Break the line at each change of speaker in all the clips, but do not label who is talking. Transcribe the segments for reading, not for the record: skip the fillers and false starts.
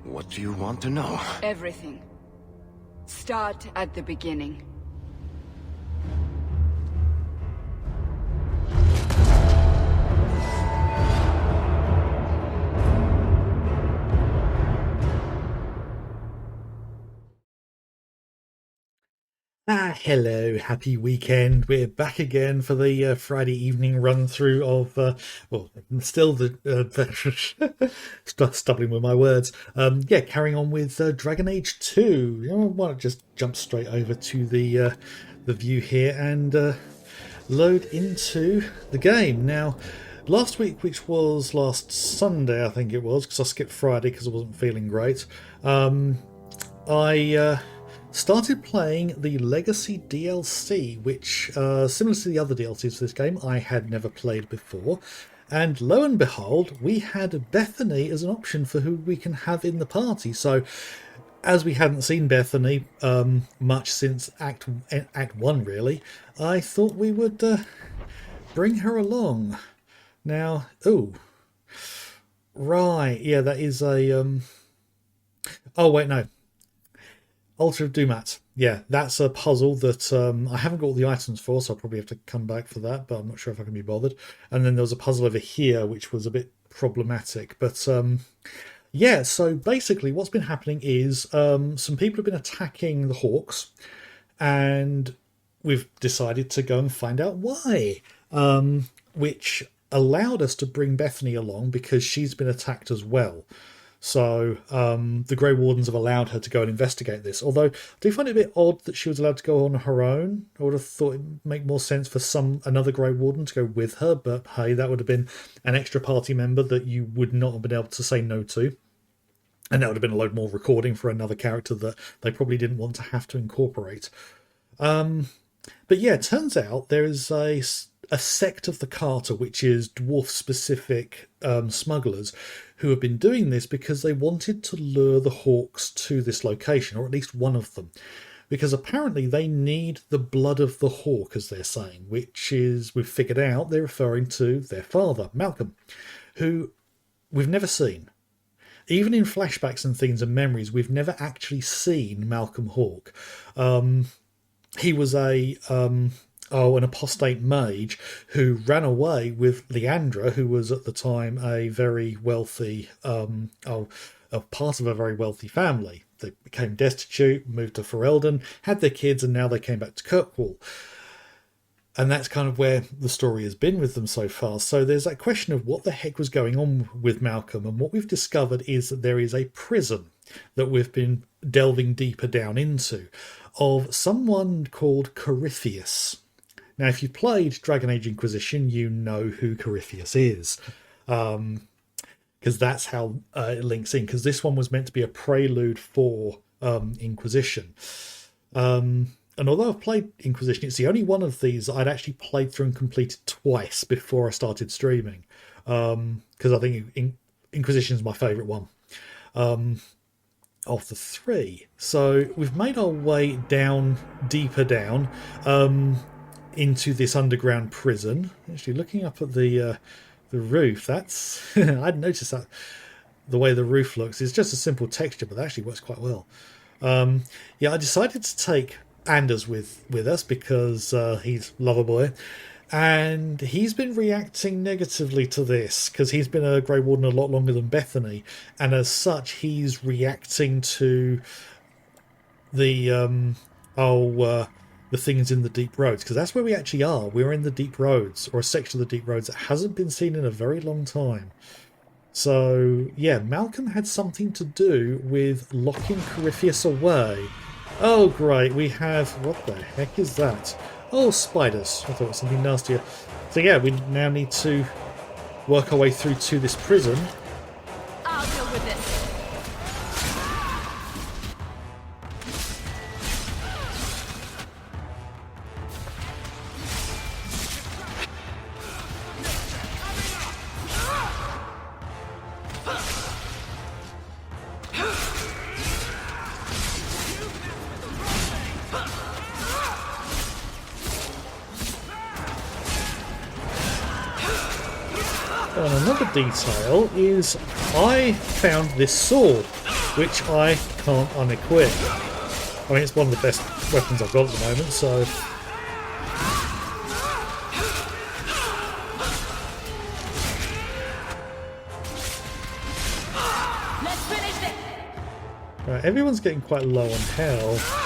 What do you want to know?
Everything. Start at the beginning.
Hello, happy weekend. We're back again for the Friday evening run through of, well, still the, stumbling with my words. Yeah, carrying on with Dragon Age 2. You know, why not just jump straight over to the view here and load into the game. Now, last week, which was last Sunday, I think it was, because I skipped Friday because I wasn't feeling great, I started playing the Legacy DLC, which, similar to the other DLCs for this game, I had never played before. And lo and behold, we had Bethany as an option for who we can have in the party. So, as we hadn't seen Bethany much since Act 1, really, I thought we would bring her along. Now, oh, right, yeah, that is a... Oh, wait, no. Altar of Dumat. Yeah, that's a puzzle that I haven't got all the items for, so I'll probably have to come back for that, but I'm not sure if I can be bothered. And then there was a puzzle over here, which was a bit problematic. But, yeah, so basically what's been happening is some people have been attacking the Hawks, and we've decided to go and find out why, which allowed us to bring Bethany along because she's been attacked as well. So the Grey Wardens have allowed her to go and investigate this. Although I do find it a bit odd that she was allowed to go on her own. I would have thought it would make more sense for another Grey Warden to go with her. But hey, that would have been an extra party member that you would not have been able to say no to. And that would have been a load more recording for another character that they probably didn't want to have to incorporate. But yeah, it turns out there is a sect of the Carter, which is dwarf-specific smugglers, who have been doing this because they wanted to lure the Hawks to this location, or at least one of them. Because apparently they need the blood of the Hawk, as they're saying, which is, we've figured out, they're referring to their father, Malcolm, who we've never seen. Even in flashbacks and things and memories, we've never actually seen Malcolm Hawke. He was an apostate mage who ran away with Leandra, who was at the time a very wealthy, a part of a very wealthy family. They became destitute, moved to Ferelden, had their kids, and now they came back to Kirkwall. And that's kind of where the story has been with them so far. So there's that question of what the heck was going on with Malcolm. And what we've discovered is that there is a prison that we've been delving deeper down into of someone called Corypheus. Now, if you've played Dragon Age Inquisition, you know who Corypheus is. Because that's how it links in. Because this one was meant to be a prelude for Inquisition. And although I've played Inquisition, it's the only one of these I'd actually played through and completed twice before I started streaming. Because I think Inquisition is my favourite one of the three. So we've made our way down, deeper down, into this underground prison. Actually, looking up at the roof, that's I hadn't noticed that the way the roof looks. It's just a simple texture, but that actually works quite well. Yeah, I decided to take Anders with us because he's Loverboy, and he's been reacting negatively to this because he's been a Grey Warden a lot longer than Bethany, and as such he's reacting to the things in the deep roads, because that's where we actually are. We're in the deep roads, or a section of the deep roads that hasn't been seen in a very long time. So yeah, Malcolm had something to do with locking Corypheus away. Oh great, we have, what the heck is that? Oh, spiders. I thought it was something nastier. So yeah, we now need to work our way through to this prison.
I'll deal with this.
another detail is I found this sword, which I can't unequip. I mean, it's one of the best weapons I've got at the moment, so...
Let's finish this.
Right, everyone's getting quite low on health.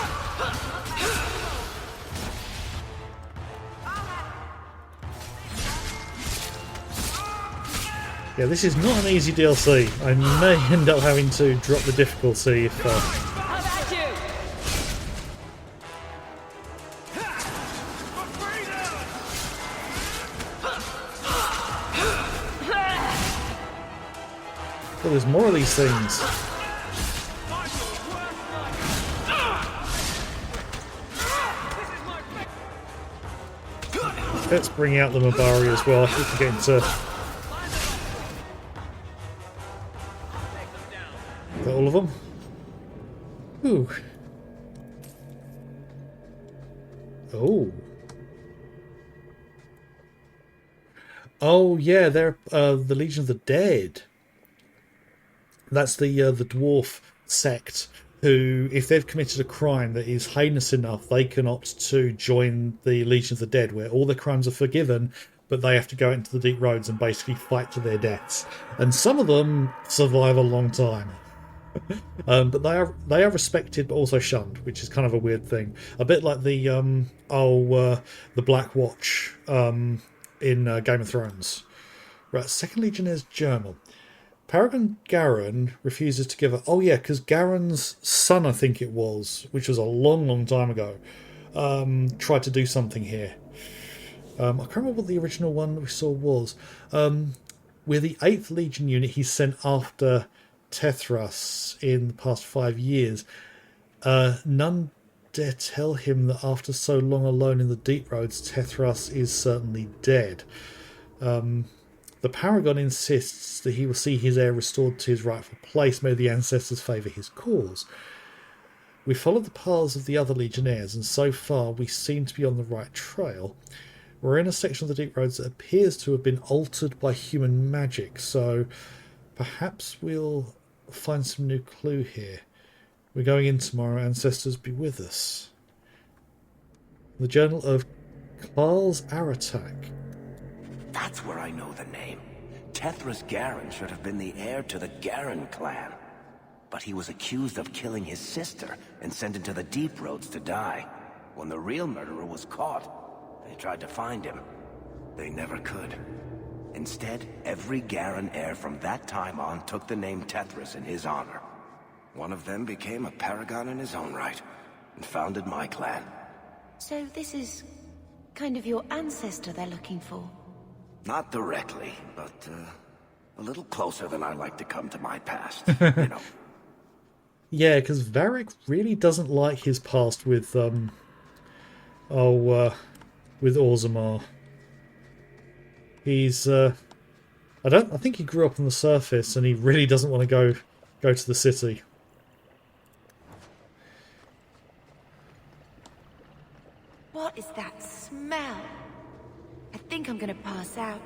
Yeah, this is not an easy DLC. I may end up having to drop the difficulty if...
How about you?
Well, there's more of these things. Let's bring out the Mabari as well. I keep forgetting to... Is that all of them? Ooh. Oh. Oh yeah, they're the Legion of the Dead. That's the dwarf sect who, if they've committed a crime that is heinous enough, they can opt to join the Legion of the Dead, where all their crimes are forgiven, but they have to go into the deep roads and basically fight to their deaths. And some of them survive a long time. But they are respected but also shunned, which is kind of a weird thing. A bit like the the Black Watch in Game of Thrones. Right, Second Legionnaire's Journal. Paragon Garen refuses to give up. Oh yeah, because Garen's son, I think it was, which was a long, long time ago, tried to do something here. I can't remember what the original one that we saw was. We're the 8th Legion unit he's sent after Tethras in the past 5 years. None dare tell him that after so long alone in the deep roads, Tethras is certainly dead. The Paragon insists that he will see his heir restored to his rightful place. May the ancestors favour his cause. We followed the paths of the other Legionnaires, and so far we seem to be on the right trail. We're in a section of the deep roads that appears to have been altered by human magic, so perhaps we'll find some new clue here. We're going in tomorrow. Ancestors be with us. The Journal of Karl's Aratak.
That's where I know the name. Tethras Garen should have been the heir to the Garen clan. But he was accused of killing his sister and sent into the deep roads to die. When the real murderer was caught, they tried to find him. They never could. Instead, every Garen heir from that time on took the name Tethras in his honor. One of them became a paragon in his own right, and founded my clan.
So this is kind of your ancestor they're looking for?
Not directly, but a little closer than I like to come to my past, you know.
Yeah, because Varric really doesn't like his past with with Orzammar. He's I think he grew up on the surface, and he really doesn't want to go to the city.
What is that smell? I think I'm gonna pass out.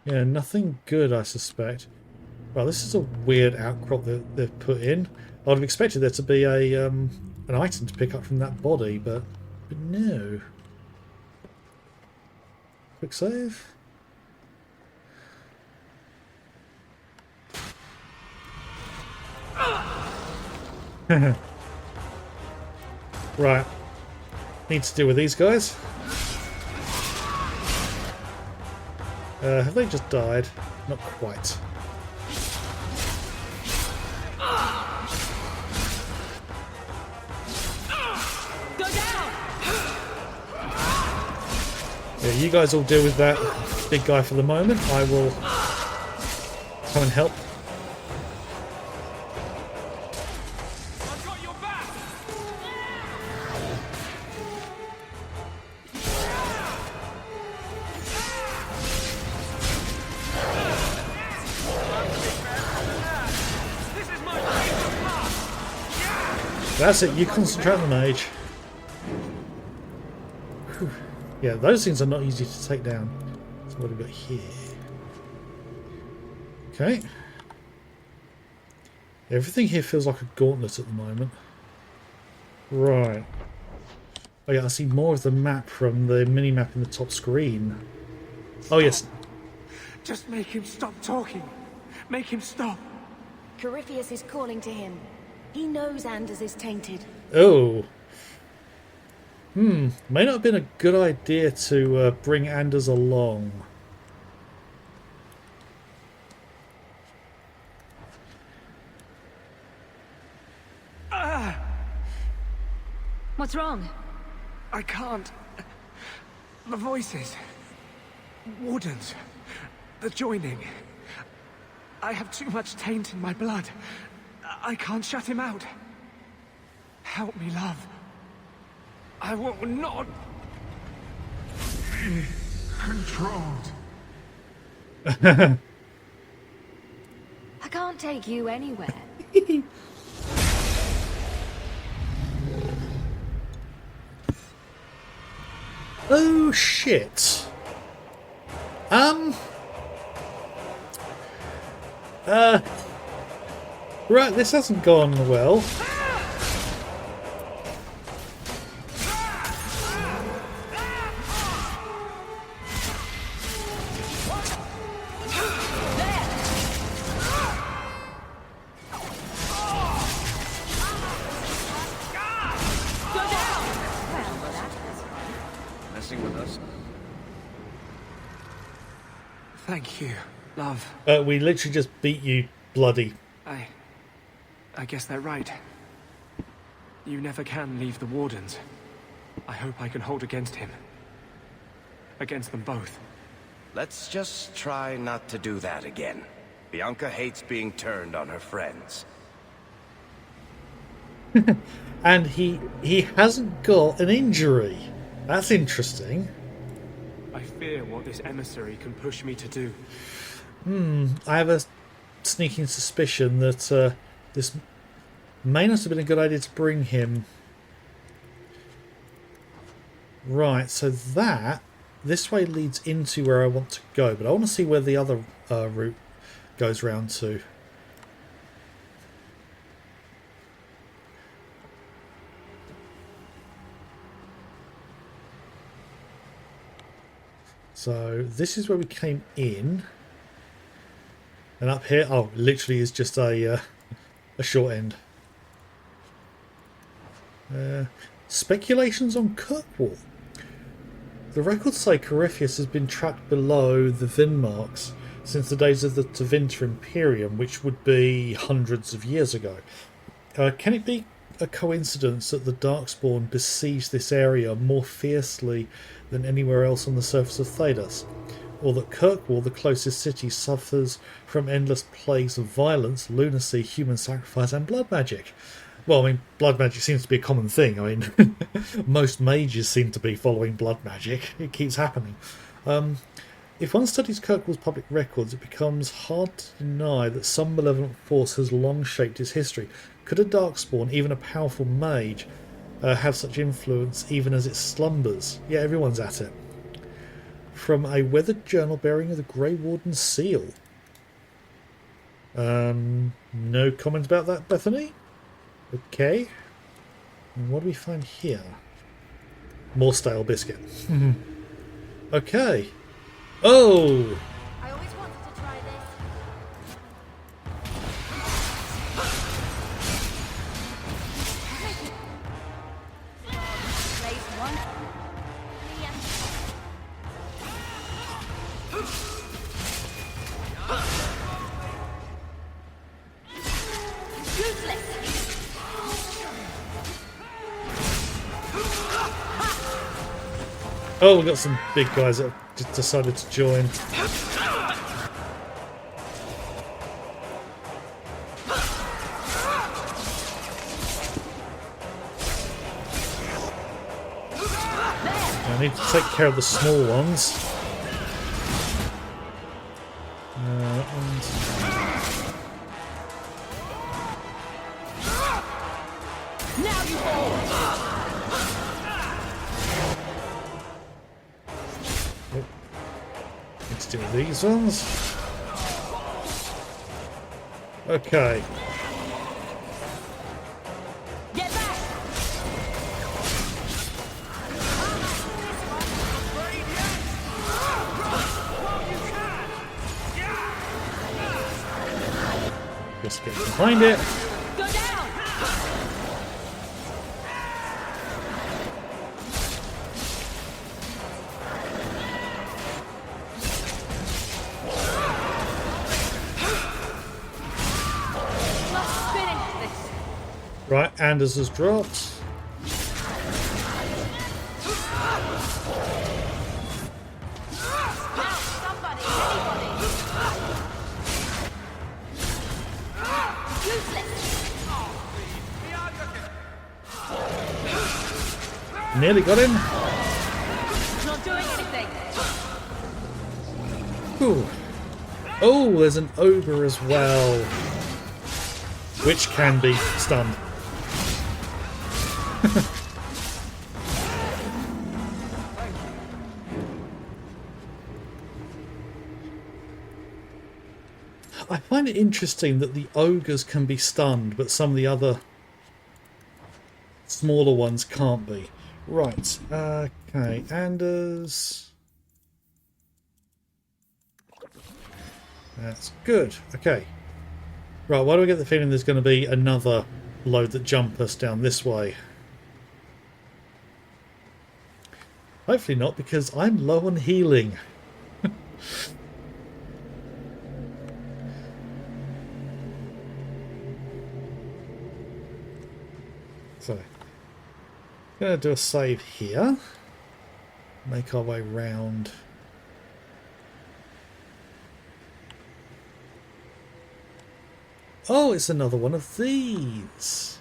Yeah, nothing good, I suspect. Well, this is a weird outcrop that they've put in. I'd have expected there to be a an item to pick up from that body, but no. Quick save. Right. Need to deal with these guys. Have they just died? Not quite.
Go down.
Yeah, you guys all deal with that big guy for the moment. I will come and help. That's it, you concentrate on the mage. Whew. Yeah, those things are not easy to take down. So what have we got here? Okay. Everything here feels like a gauntlet at the moment. Right. Oh yeah, I see more of the map from the mini-map in the top screen. Oh yes.
Just make him stop talking. Make him stop.
Corypheus is calling to him. He knows Anders is tainted.
Oh. May not have been a good idea to bring Anders along.
What's wrong?
I can't. The voices. Wardens. The joining. I have too much taint in my blood. I can't shut him out. Help me, love. I will not be controlled.
I can't take you anywhere.
Oh shit. Right, this hasn't gone well.
Messing with us?
Thank you, love.
We literally just beat you bloody.
I guess they're right. You never can leave the Wardens. I hope I can hold against him. Against them both.
Let's just try not to do that again. Bianca hates being turned on her friends.
And he hasn't got an injury. That's interesting.
I fear what this emissary can push me to do.
I have a sneaking suspicion that this may not have been a good idea to bring him. Right, so this way leads into where I want to go, but I want to see where the other route goes round to. So this is where we came in, and up here, oh, literally is just a short end. Speculations on Kirkwall. The records say Corypheus has been trapped below the Vinmarks since the days of the Tevinter Imperium, which would be hundreds of years ago. Can it be a coincidence that the Darkspawn besieged this area more fiercely than anywhere else on the surface of Thedas? Or that Kirkwall, the closest city, suffers from endless plagues of violence, lunacy, human sacrifice and blood magic? Well, I mean, blood magic seems to be a common thing. I mean, most mages seem to be following blood magic. It keeps happening. If one studies Kirkwall's public records, it becomes hard to deny that some malevolent force has long shaped its history. Could a Darkspawn, even a powerful mage, have such influence even as it slumbers? Yeah, everyone's at it. From a weathered journal bearing the Grey Warden's seal. No comment about that, Bethany? Okay. And what do we find here? More stale biscuit. Okay. Oh!
I always wanted to try this. Raise one.
Oh, we've got some big guys that have just decided to join. I need to take care of the small ones. Let's do these ones. Okay.
Get back!
Just get behind it.
Go down! Must finish this.
Right, Anders has dropped.
Now, somebody, anybody! Useless!
Nearly got him.
Not doing anything.
Ooh. Oh, there's an ogre as well, which can be stunned. I find it interesting that the ogres can be stunned, but some of the other smaller ones can't be. Right, okay, Anders. That's good, okay. Right, why do I get the feeling there's going to be another load that jump us down this way? Hopefully not, because I'm low on healing. So, I'm going to do a save here. Make our way round. Oh, it's another one of these.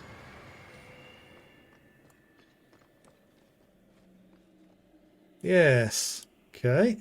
Yes. Okay.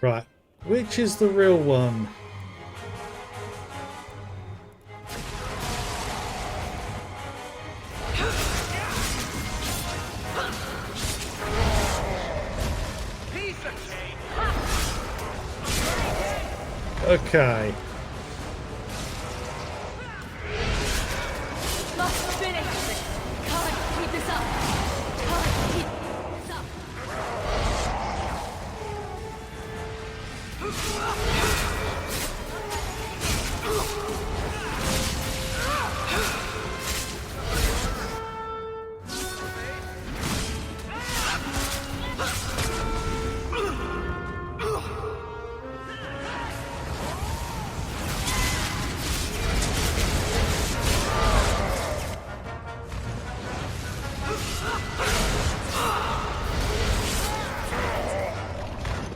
Right. Which is the real one? Okay.
Must finish this. Can't keep this up. Can't keep this up.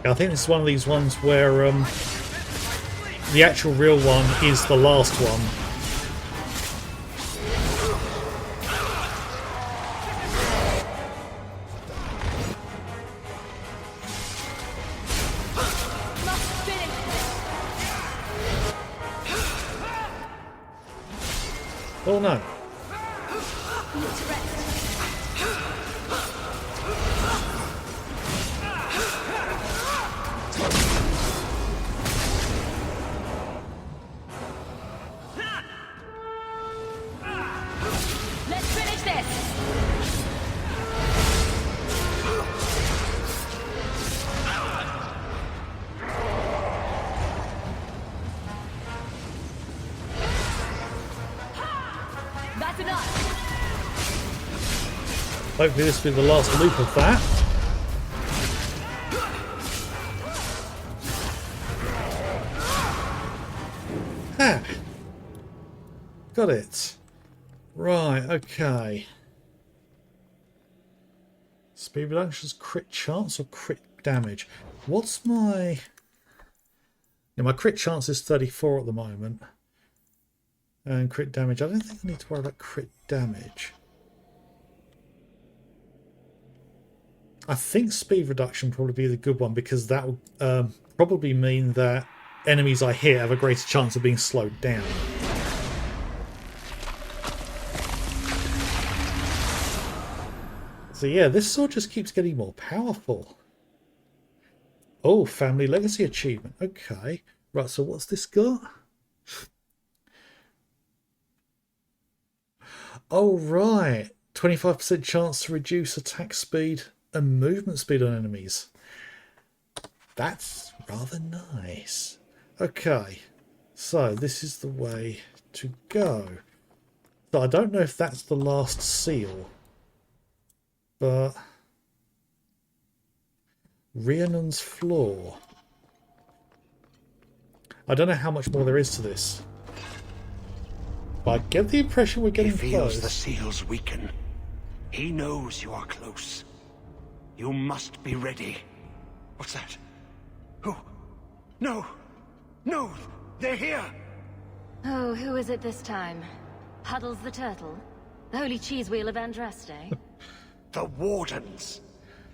I think this is one of these ones where the actual real one is the last one.
Must finish this.
Oh no.
Need to rest. Let's finish this. That's enough.
Hopefully this will be the last loop of that. Ah. Got it. Right, okay. Speed reductions, crit chance or crit damage? What's my... Yeah, my crit chance is 34 at the moment. And crit damage. I don't think I need to worry about crit damage. I think speed reduction will probably be the good one, because that will probably mean that enemies I hit have a greater chance of being slowed down. So yeah, this sword just keeps getting more powerful. Oh, family legacy achievement. Okay. Right, so what's this got? Oh, right. 25% chance to reduce attack speed and movement speed on enemies. That's rather nice. Okay. So this is the way to go. So I don't know if that's the last seal. But Rhiannon's Floor. I don't know how much more there is to this. But I get the impression we're getting
He feels
close.
the seals weaken. He knows you are close. You must be ready. What's that? Who? No! No! They're here!
Oh, who is it this time? Huddles the turtle? The holy cheese wheel of Andraste?
The Wardens.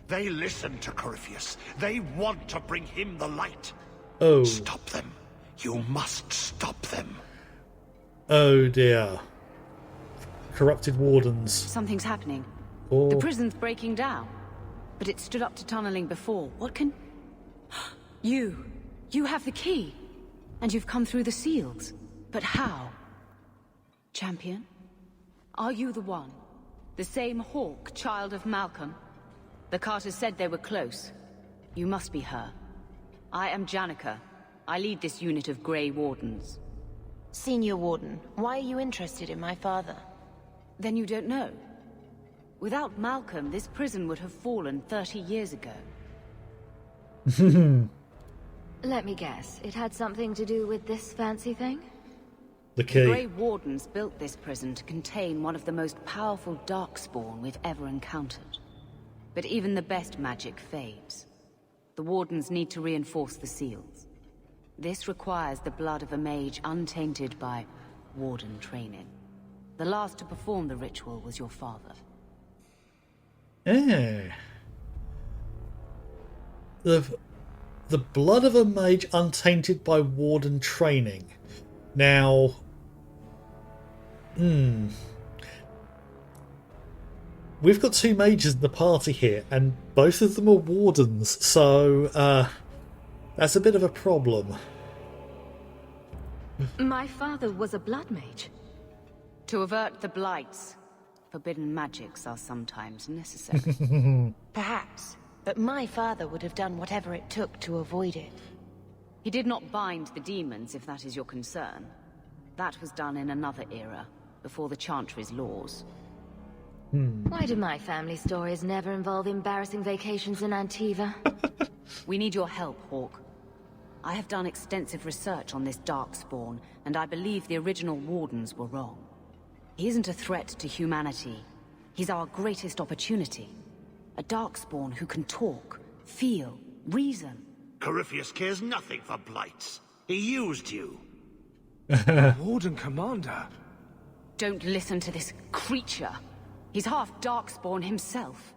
They listen to Corypheus. They want to bring him the light.
Oh.
Stop them. You must stop them.
Oh dear. Corrupted wardens.
Something's happening.
Or
The prison's breaking down. But it stood up to tunneling before. What can... You have the key. And you've come through the seals. But how? Champion? Are you the one? The same Hawk, child of Malcolm? The Carters said they were close. You must be her. I am Janica. I lead this unit of Grey Wardens.
Senior Warden, why are you interested in my father?
Then you don't know. Without Malcolm, this prison would have fallen 30 years ago.
Let me guess, it had something to do with this fancy thing?
the
The
key.
Grey Wardens built this prison to contain one of the most powerful Darkspawn we've ever encountered. But even the best magic fades. The Wardens need to reinforce the seals. This requires the blood of a mage untainted by Warden training. The last to perform the ritual was your father.
Eh. The blood of a mage untainted by Warden training. Now, we've got two mages in the party here, and both of them are wardens, so that's a bit of a problem.
My father was a blood mage.
To avert the blights, forbidden magics are sometimes necessary.
Perhaps, but my father would have done whatever it took to avoid it.
He did not bind the demons, if that is your concern. That was done in another era, before the Chantry's laws.
Why do my family stories never involve embarrassing vacations in Antiva?
We need your help, Hawk. I have done extensive research on this Darkspawn, and I believe the original Wardens were wrong. He isn't a threat to humanity. He's our greatest opportunity. A Darkspawn who can talk, feel, reason.
Corypheus cares nothing for blights. He used you.
Warden Commander.
Don't listen to this creature. He's half Darkspawn himself.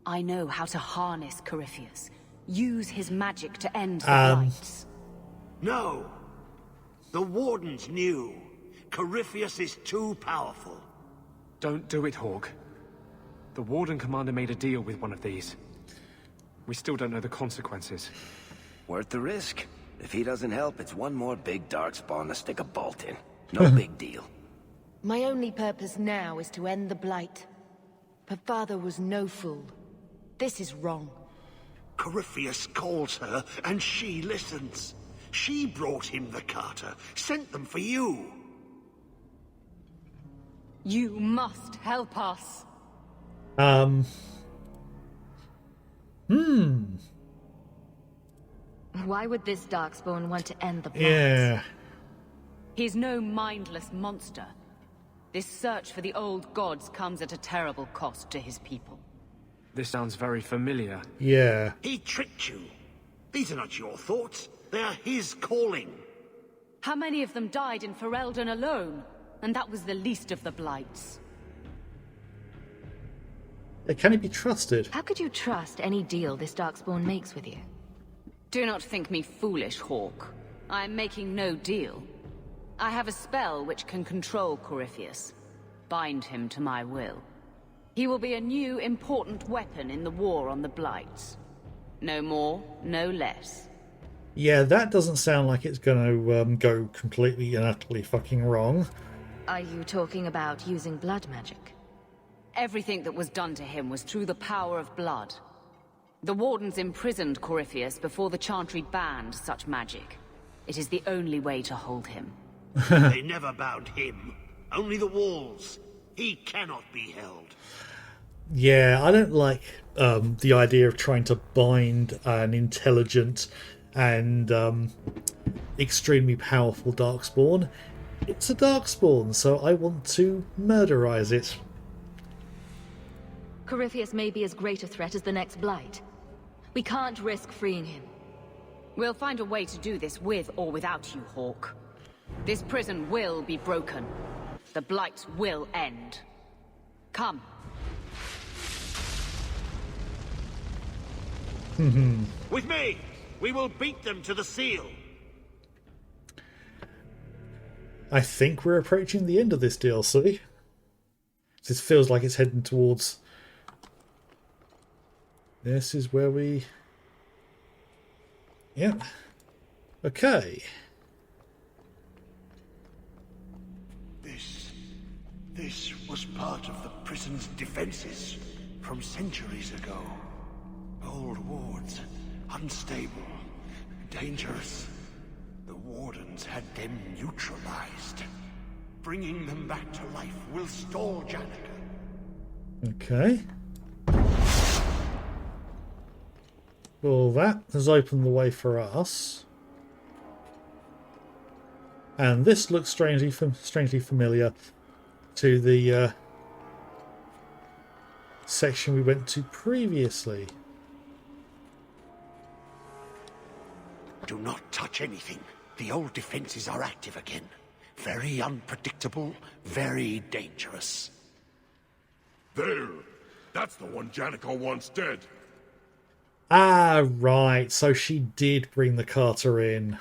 I know how to harness Corypheus. Use his magic to end the blights.
No. The Wardens knew. Corypheus is too powerful.
Don't do it, Hawk. The Warden Commander made a deal with one of these. We still don't know the consequences.
Worth the risk. If he doesn't help, it's one more big darkspawn to stick a bolt in. No big deal.
My only purpose now is to end the Blight. But father was no fool. This is wrong.
Corypheus calls her, and she listens. She brought him the Carter, sent them for you.
You must help us.
Why would this Darkspawn want to end the blight?
Yeah.
He's no mindless monster. This search for the old gods comes at a terrible cost to his people.
This sounds very familiar.
Yeah.
He tricked you. These are not your thoughts. They are his calling.
How many of them died in Ferelden alone? And that was the least of the blights.
Can he be trusted?
How could you trust any deal this Darkspawn makes with you?
Do not think me foolish, Hawk. I am making no deal. I have a spell which can control Corypheus. Bind him to my will. He will be a new, important weapon in the war on the Blights. No more, no less.
Yeah, that doesn't sound like it's going to go completely and utterly fucking wrong.
Are you talking about using blood magic?
Everything that was done to him was through the power of blood. The Wardens imprisoned Corypheus before the Chantry banned such magic. It is the only way to hold him.
They never bound him. Only the walls. He cannot be held.
Yeah, I don't like the idea of trying to bind an intelligent and extremely powerful Darkspawn. It's a Darkspawn, so I want to murderize it.
Corypheus may be as great a threat as the next Blight. We can't risk freeing him.
We'll find a way to do this with or without you, Hawk. This prison will be broken. The Blight will end. Come.
With me! We will beat them to the seal!
I think we're approaching the end of this DLC. This feels like it's heading towards... This is where we... Yep. Okay.
This was part of the prison's defenses from centuries ago. Old wards, unstable, dangerous. The Wardens had them neutralized. Bringing them back to life will stall Janica.
Okay. Well, that has opened the way for us. And this looks strangely familiar to the section we went to previously.
Do not touch anything. The old defenses are active again. Very unpredictable, very dangerous.
There! That's the one Janica wants dead.
Ah, right. So she did bring the Carter in.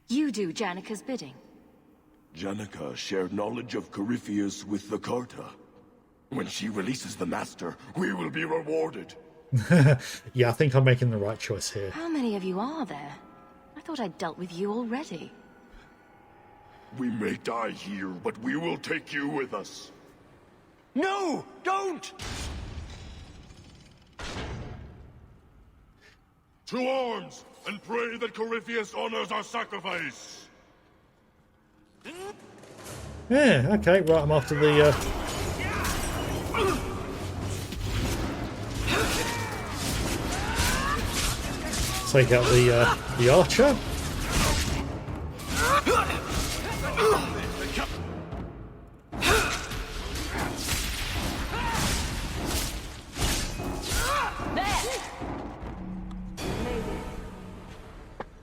You do Janica's bidding.
Janica shared knowledge of Corypheus with the Carta. When she releases the Master, we will be rewarded.
Yeah, I think I'm making the right choice here.
How many of you are there? I thought I'd dealt with you already.
We may die here, but we will take you with us.
No! Don't!
To arms, and pray that Corypheus honors our sacrifice!
Yeah, okay, right, I'm after the... Take out the archer.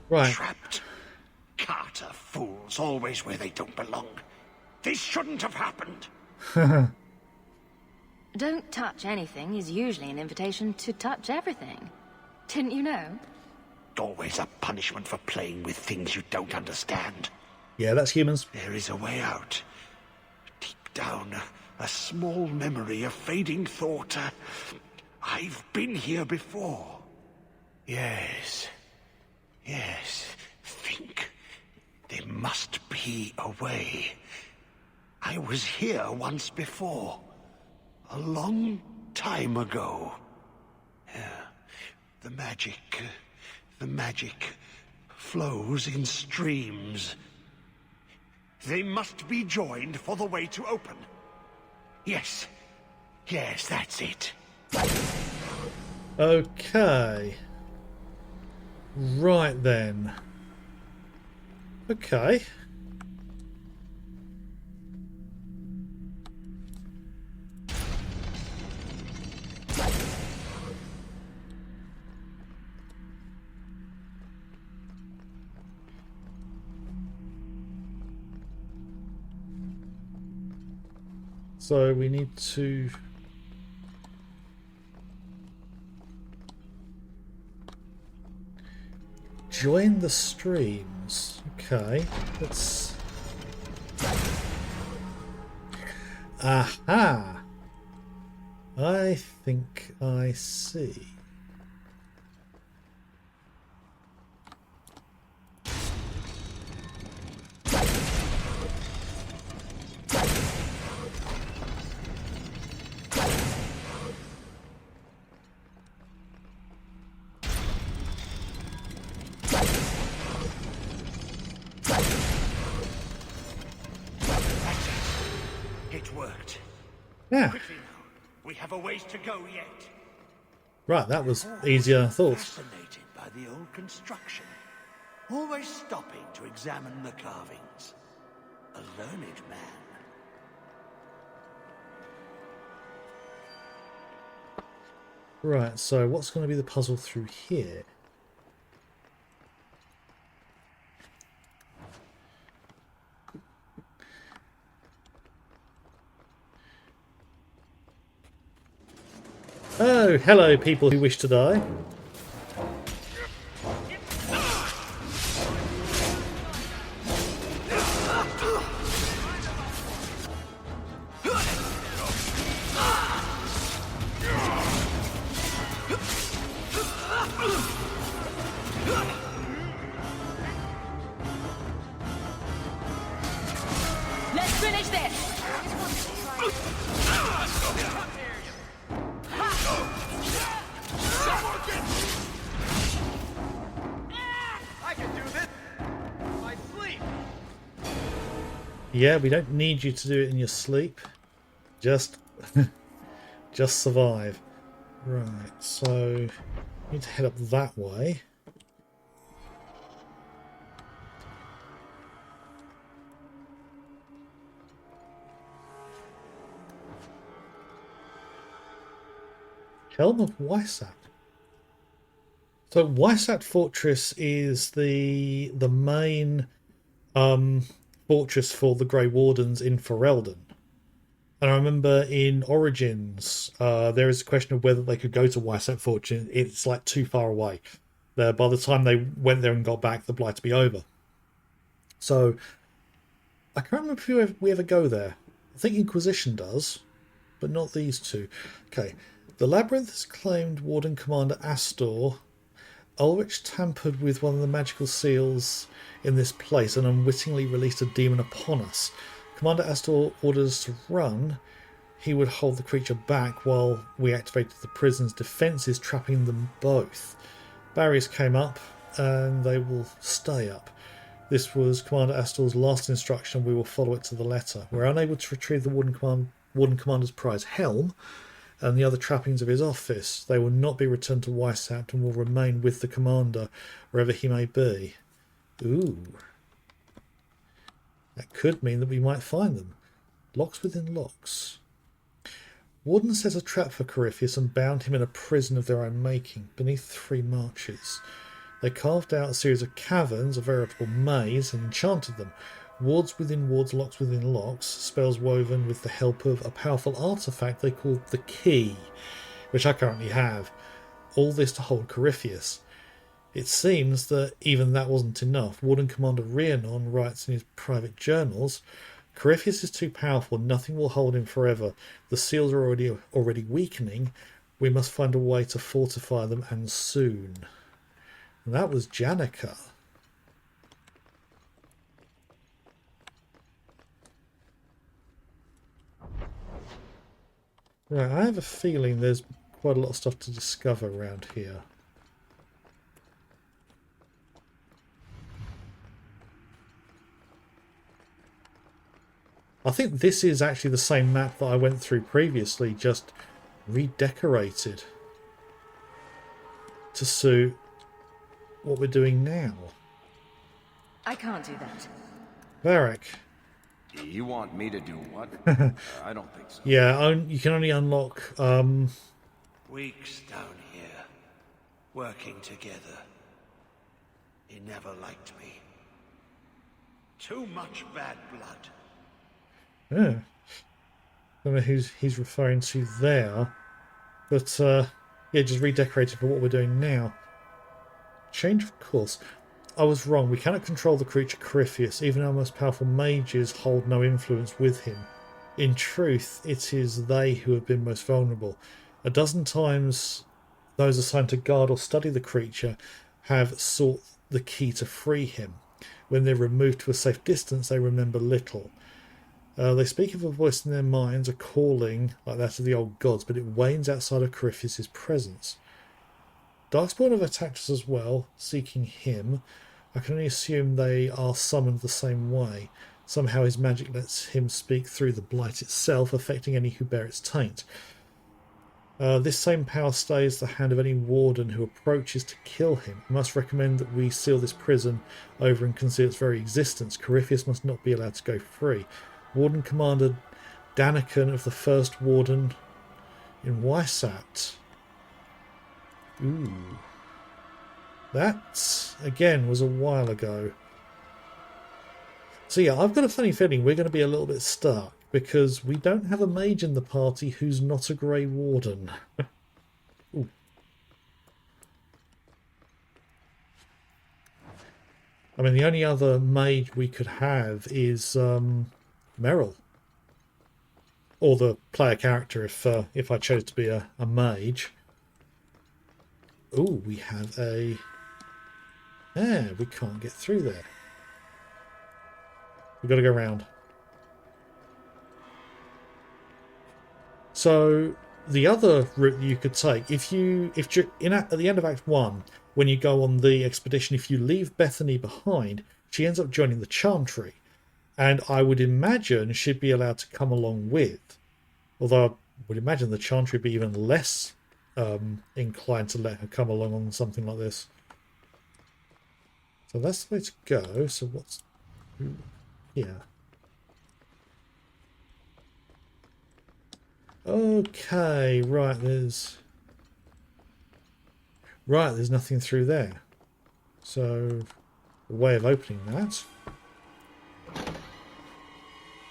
Right.
Trapped. Carter fools, always where they don't belong. This shouldn't have happened.
Don't touch anything is usually an invitation to touch everything. Didn't you know?
Always a punishment for playing with things you don't understand.
Yeah, that's humans.
There is a way out. Deep down, a small memory, a fading thought. I've been here before. Yes. Yes. Think. There must be a way. I was here once before. A long time ago. The magic flows in streams. They must be joined for the way to open. Yes. Yes, that's it.
Okay. Right then. Okay. So we need to... join the streams. Okay, let's... Aha! I think I see.
It worked.
Yeah,
Quickly now. We have a ways to go yet.
right, that was easier than I thought.
Fascinated by the old construction. Always stopping to examine the carvings. A learned man.
Right, so what's going to be the puzzle through here? Oh, hello people who wish to die.
Let's finish this!
I can do this in my sleep.
Yeah, we don't need you to do it in your sleep. Just just survive. Right, so we need to head up that way. Helm of Weissat. So Weissat Fortress is the main fortress for the Grey Wardens in Ferelden. And I remember in Origins, there is a question of whether they could go to Weissat Fortress. It's like too far away. By the time they went there and got back, the Blight to be over. So I can't remember if we ever go there. I think Inquisition does, but not these two. Okay. The Labyrinth has claimed Warden Commander Astor. Ulrich tampered with one of the magical seals in this place and unwittingly released a demon upon us. Commander Astor ordered us to run. He would hold the creature back while we activated the prison's defences, trapping them both. Barriers came up, and they will stay up. This was Commander Astor's last instruction. We will follow it to the letter. We're unable to retrieve the Warden Commander's prize helm and the other trappings of his office. They will not be returned to Weissat and will remain with the commander wherever he may be. Ooh. That could mean that we might find them. Locks within locks. Warden set a trap for Corypheus and bound him in a prison of their own making, beneath 3 marches. They carved out a series of caverns, a veritable maze, and enchanted them. Wards within wards, locks within locks, spells woven with the help of a powerful artifact they called the Key, which I currently have. All this to hold Corypheus. It seems that even that wasn't enough. Warden Commander Rhiannon writes in his private journals, Corypheus is too powerful, nothing will hold him forever. The seals are already weakening. We must find a way to fortify them, and soon. And that was Janica. Right, I have a feeling there's quite a lot of stuff to discover around here. I think this is actually the same map that I went through previously, just redecorated to suit what we're doing now.
I can't do that.
Varric.
You want me to do what? I don't think so.
Yeah, you can only unlock...
Weeks down here, working together. He never liked me. Too much bad blood.
Yeah. don't know who he's referring to there. But, yeah, just redecorated for what we're doing now. Change of course. I was wrong. We cannot control the creature Corypheus. Even our most powerful mages hold no influence with him. In truth, it is they who have been most vulnerable. A dozen times, those assigned to guard or study the creature have sought the key to free him. When they're removed to a safe distance, they remember little. They speak of a voice in their minds, a calling like that of the old gods, but it wanes outside of Corypheus' presence. Darkspawn have attacked us as well, seeking him. I can only assume they are summoned the same way. Somehow his magic lets him speak through the blight itself, affecting any who bear its taint. This same power stays the hand of any warden who approaches to kill him. I must recommend that we seal this prison over and conceal its very existence. Corypheus must not be allowed to go free. Warden Commander Daniken of the First Warden in Weissat. Ooh. That, again, was a while ago. So yeah, I've got a funny feeling we're going to be a little bit stuck, because we don't have a mage in the party who's not a Grey Warden. Ooh. I mean, the only other mage we could have is Merrill. Or the player character, if I chose to be a mage. Ooh, we have a... Yeah, we can't get through there. We've got to go round. So the other route you could take, at the end of Act 1, when you go on the expedition, if you leave Bethany behind, she ends up joining the Chantry. And I would imagine she'd be allowed to come along with. Although I would imagine the Chantry would be even less inclined to let her come along on something like this. So that's the way to go. So what's here? Okay, right, there's nothing through there. So a way of opening that.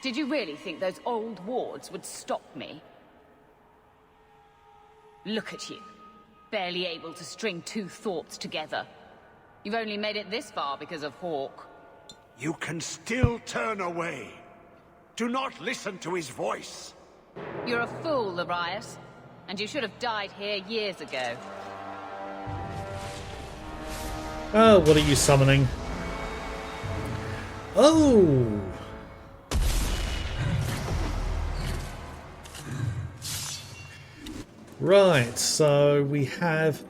Did you really think those old wards would stop me? Look at you, barely able to string two thoughts together. You've only made it this far because of Hawk.
You can still turn away. Do not listen to his voice.
You're a fool, Arias, and you should have died here years ago.
Oh, what are you summoning? Oh! Right, so we have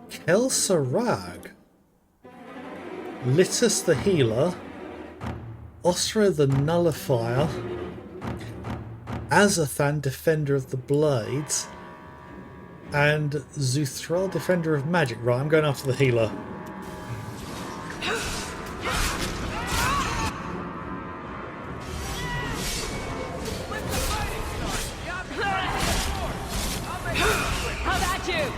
Kelsarag, Litus the Healer, Osra the Nullifier, Azathan, Defender of the Blades, and Zuthral, Defender of Magic. Right, I'm going after the healer.
How about you?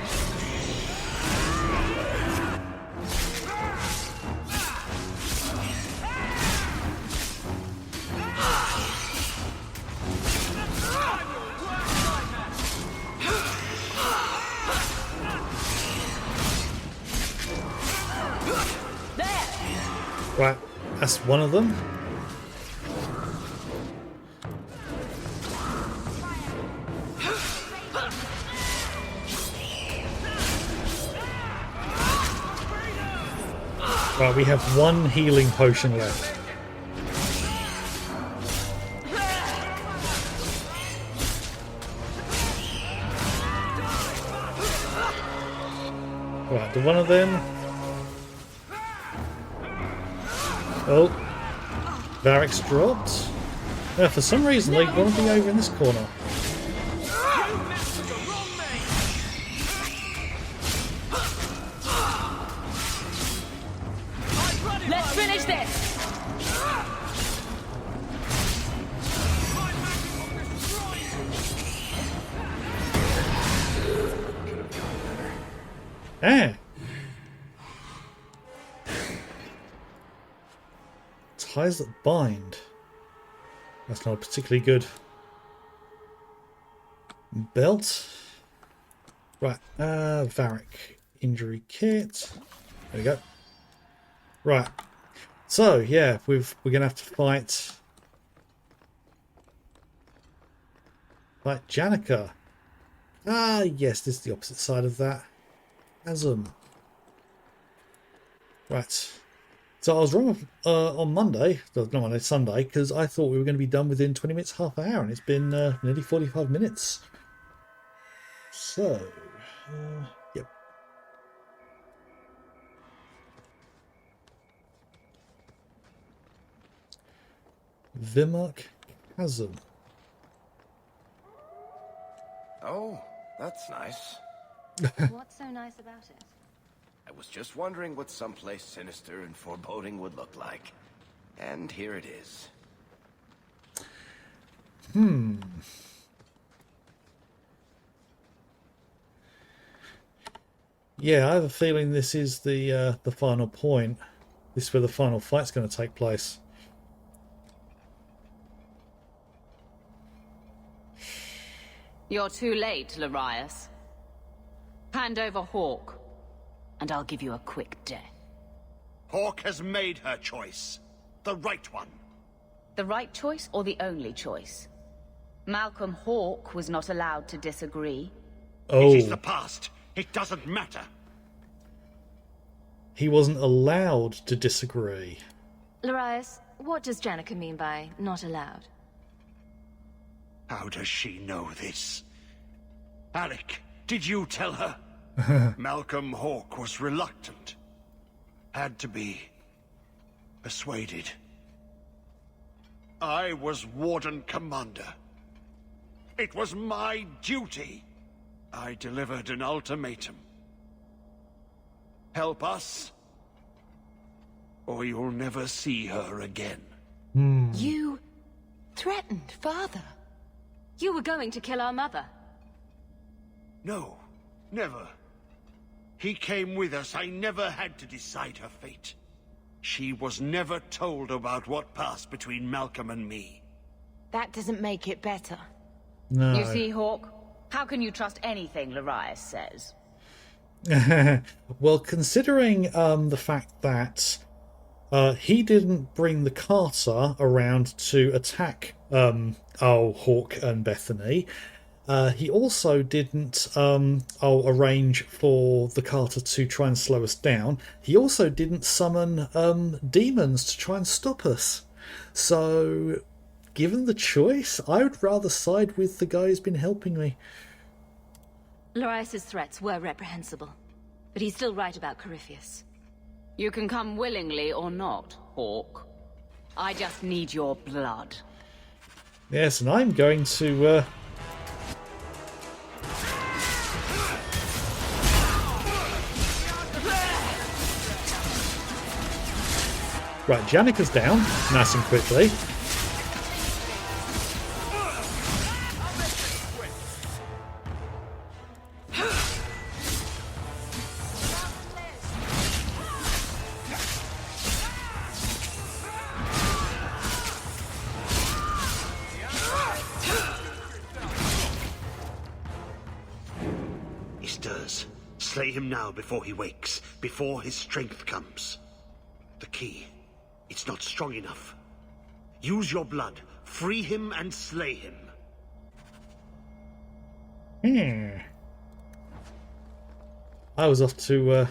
Right, that's one of them. Right, we have one healing potion left. Right, do one of them. Oh, Varric's dropped. For some reason, they want to be over in this corner.
Let's finish this!
Ah! Ties that bind. That's not particularly good. Belt. Right, Varric injury kit. There we go. Right. So yeah, we're gonna have to fight Janica. Ah yes, this is the opposite side of that chasm. Right. So I was wrong on Monday, not Monday, Sunday, because I thought we were going to be done within 20 minutes, half an hour, and it's been nearly 45 minutes. So, yep. Vimark Chasm.
Oh, that's nice.
What's so nice about it?
I was just wondering what someplace sinister and foreboding would look like. And here it is.
Yeah, I have a feeling this is the final point. This is where the final fight's going to take place.
You're too late, Larius. Hand over Hawk, and I'll give you a quick death.
Hawk has made her choice. The right one.
The right choice or the only choice? Malcolm Hawke was not allowed to disagree.
Oh,
It is the past. It doesn't matter.
he wasn't allowed to disagree.
Larius, what does Janica mean by not allowed?
How does she know this? Alec, did you tell her? Malcolm Hawke was reluctant. Had to be persuaded. I was Warden Commander. It was my duty. I delivered an ultimatum. Help us, or you'll never see her again.
You threatened Father.
You were going to kill our mother.
No, never. He came with us. I never had to decide her fate. She was never told about what passed between Malcolm and me.
That doesn't make it better.
No.
You see, Hawke? How can you trust anything Larius says?
Well, considering the fact that he didn't bring the Carter around to attack Hawke and Bethany, he also didn't arrange for the Carter to try and slow us down. He also didn't summon demons to try and stop us. So, given the choice, I would rather side with the guy who's been helping me.
Larius's threats were reprehensible, but he's still right about Corypheus.
You can come willingly or not, Hawke. I just need your blood.
Yes, and I'm going to... Right, Janica's down, nice and quickly.
He stirs. Slay him now before he wakes, before his strength comes. The key. It's not strong enough. Use your blood. Free him and slay him.
I was off to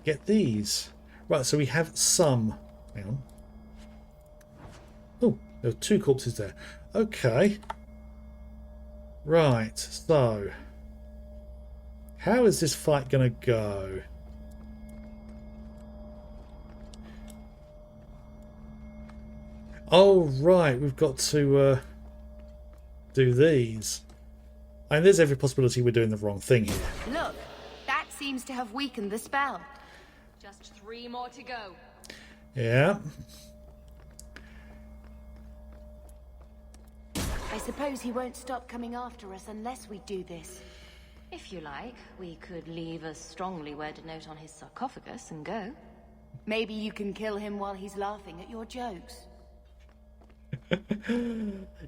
get these. Right, so we have some. Hang on. Oh, there are 2 corpses there. Okay. Right, so how is this fight going to go? Oh, right, we've got to do these. And there's every possibility we're doing the wrong thing here.
Look, that seems to have weakened the spell.
Just 3 more to go.
Yeah.
I suppose he won't stop coming after us unless we do this.
If you like, we could leave a strongly worded note on his sarcophagus and go.
Maybe you can kill him while he's laughing at your jokes.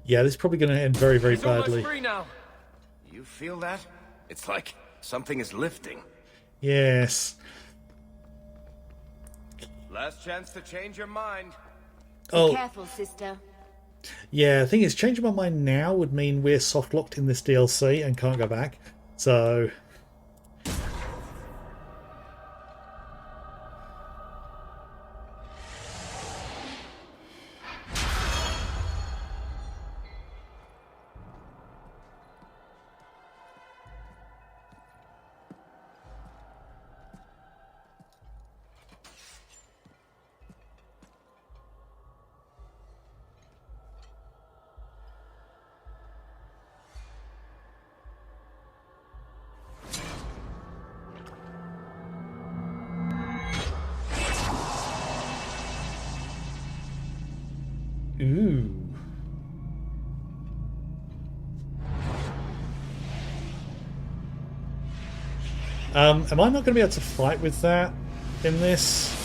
Yeah, this is probably going to end very, very
He's almost
badly.
free now.
You feel that? It's like something is lifting.
Yes.
Last chance to change your mind.
Oh,
Careful, sister.
yeah, the thing is, changing my mind now would mean we're soft-locked in this DLC and can't go back. So... Ooh. Am I not going to be able to fight with that in this?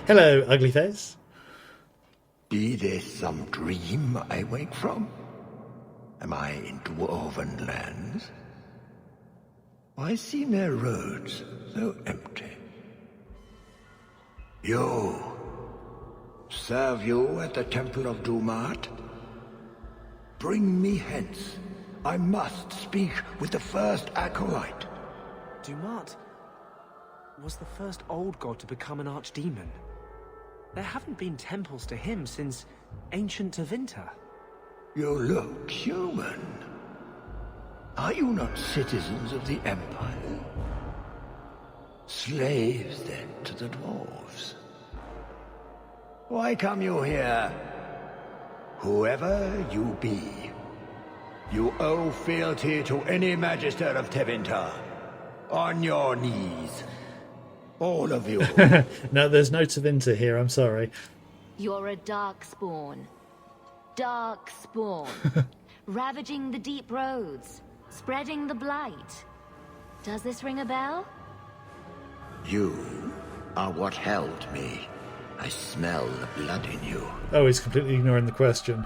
Hello, ugly face.
Be this some dream I wake from? Am I in dwarven lands? Why seem their roads so empty? You! Serve you at the Temple of Dumat? Bring me hence. I must speak with the first acolyte.
Dumat was the first old god to become an archdemon. There haven't been temples to him since ancient Tevinter.
You look human. Are you not citizens of the Empire? Slaves, then, to the dwarves? Why come you here? Whoever you be, you owe fealty to any Magister of Tevinter. On your knees. All of you.
No, there's no Tevinter here, I'm sorry.
You're a darkspawn. Darkspawn. Ravaging the deep roads. Spreading the blight. Does this ring a bell?
You are what held me. I smell the blood in you.
Oh, he's completely ignoring the question.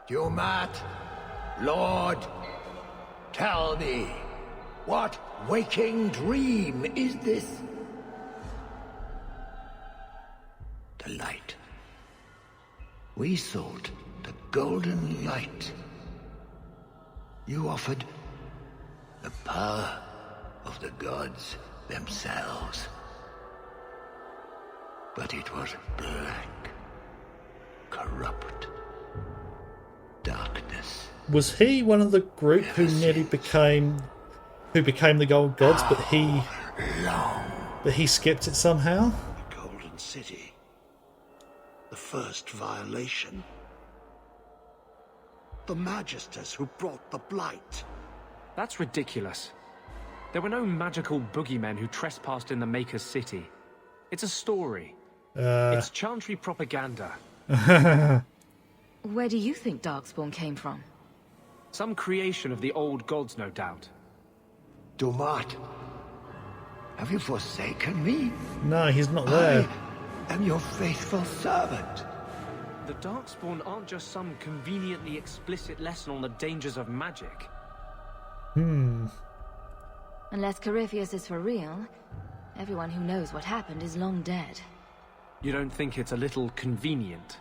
Dumat, Lord, tell me, what waking dream is this? The light. We sought the golden light. You offered the power of the gods themselves. But it was black, corrupt, darkness.
Was he one of the group who nearly became the gold gods, but he skipped it somehow?
The Golden City. The first violation. The Magisters who brought the blight.
That's ridiculous. There were no magical boogeymen who trespassed in the Maker's City. It's a story. It's Chantry propaganda.
Where do you think Darkspawn came from?
Some creation of the old gods, no doubt.
Dumat, have you forsaken me?
No, he's not there.
I am your faithful servant.
The Darkspawn aren't just some conveniently explicit lesson on the dangers of magic.
Unless Corypheus is for real, everyone who knows what happened is long dead.
You don't think it's a little convenient?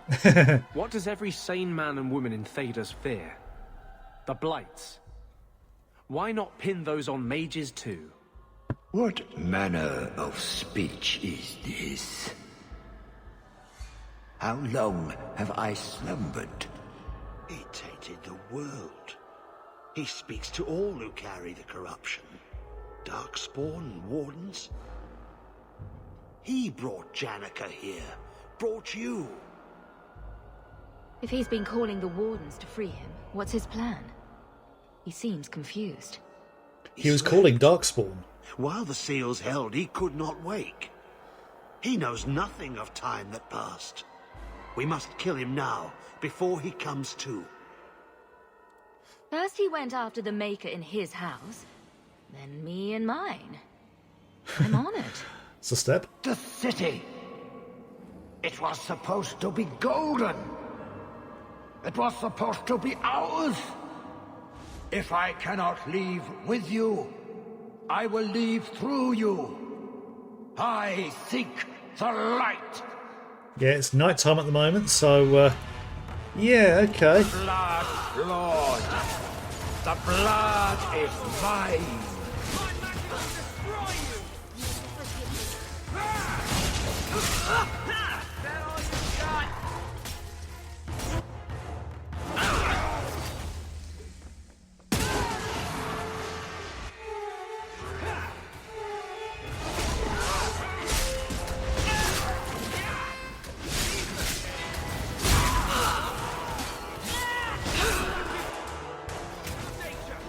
What does every sane man and woman in Thedas fear? The blights. Why not pin those on mages too?
What manner of speech is this? How long have I slumbered?
He tainted the world. He speaks to all who carry the corruption. Darkspawn and Wardens. He brought Janica here. Brought you.
If he's been calling the Wardens to free him, what's his plan? He seems confused.
He was calling Darkspawn.
While the seals held, he could not wake. He knows nothing of time that passed. We must kill him now, before he comes to.
First he went after the Maker in his house, then me in mine. I'm honored.
It's a step.
The city. It was supposed to be golden. It was supposed to be ours. If I cannot leave with you, I will leave through you. I seek the light.
Yeah, it's night time at the moment, so yeah, okay.
Blood, Lord. The blood is mine.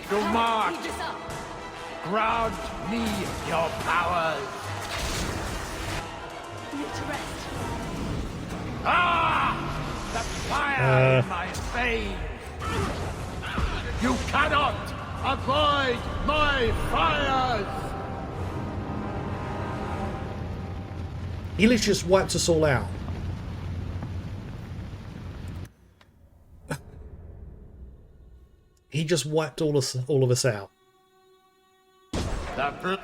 To march. Grant me your powers. Ah! The fire in my veins. You cannot avoid my fires.
He literally just wiped us all out. He just wiped all of us out.
The blood,